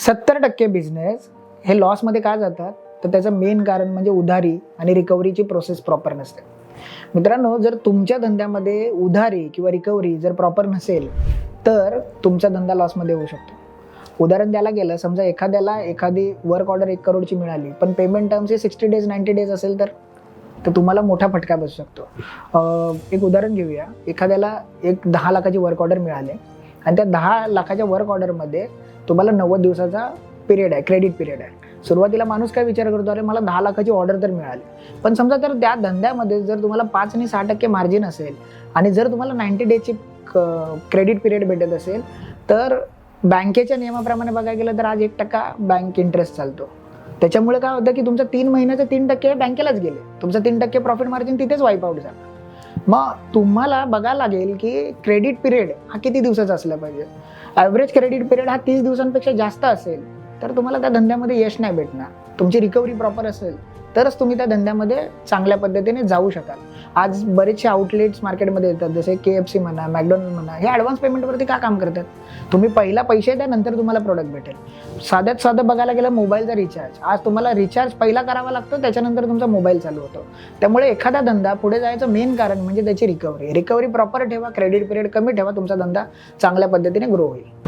70% business हे लॉसमध्ये का जातात, तर त्याचं मेन कारण म्हणजे उधारी आणि रिकव्हरीची प्रोसेस प्रॉपर नसते. मित्रांनो, जर तुमच्या धंद्यामध्ये उधारी किंवा रिकव्हरी जर प्रॉपर नसेल तर तुमचा धंदा लॉसमध्ये होऊ शकतो. उदाहरण द्यायला गेलं, समजा एखाद्याला एखादी वर्क ऑर्डर 1 करोडची मिळाली, पण पेमेंट टर्म्स हे 60 डेज 90 डेज असेल तर तुम्हाला मोठा फटका बसू शकतो. एक उदाहरण घेऊया. एखाद्याला एक 10 लाखाची वर्क ऑर्डर मिळाली आणि त्या 10 लाखाच्या वर्क ऑर्डरमध्ये तुम्हाला 90 दिवसाचा पिरियड आहे, क्रेडिट पिरियड आहे. सुरुवातीला माणूस काय विचार करतो, अरे मला 10 लाखाची ऑर्डर तर मिळाली, पण समजा तर त्या धंद्यामध्ये जर तुम्हाला 5 आणि 6% मार्जिन असेल आणि जर तुम्हाला 90 डेजची क्रेडिट पिरियड भेटत असेल, तर बँकेच्या नियमाप्रमाणे बघायला गेलं तर आज 1% बँक इंटरेस्ट चालतो. त्याच्यामुळे काय होतं की तुमचं 3 महिन्याचे 3% बँकेलाच गेले, तुमचं 3% प्रॉफिट मार्जिन तिथेच वाईप आउट झालं. मग तुम्हाला बघायला लागेल की क्रेडिट पिरियड हा किती दिवसाचा असला पाहिजे. ॲव्हरेज क्रेडिट पिरियड हा 30 दिवसांपेक्षा जास्त असेल तर तुम्हाला त्या धंद्यामध्ये यश नाही भेटणार. तुमची रिकव्हरी प्रॉपर असेल तरच तुम्ही त्या धंद्यामध्ये चांगल्या पद्धतीने जाऊ शकाल. आज बरेचसे आउटलेट्स मार्केटमध्ये येतात, जसे KFC म्हणा, मॅकडॉनल्ड म्हणा, हे ॲडव्हान्स पेमेंटवरती का काम करतात? तुम्ही पहिला पैसे द्या, नंतर तुम्हाला प्रोडक्ट भेटेल. साध्यात साधं बघायला गेलं मोबाईलचा रिचार्ज, आज तुम्हाला रिचार्ज पहिला करावा लागतो, त्याच्यानंतर तुमचा मोबाईल चालू होतो. त्यामुळे एखादा धंदा पुढे जायचं मेन कारण म्हणजे त्याची रिकव्हरी प्रॉपर ठेवा, क्रेडिट पिरियड कमी ठेवा, तुमचा धंदा चांगल्या पद्धतीने ग्रो होईल.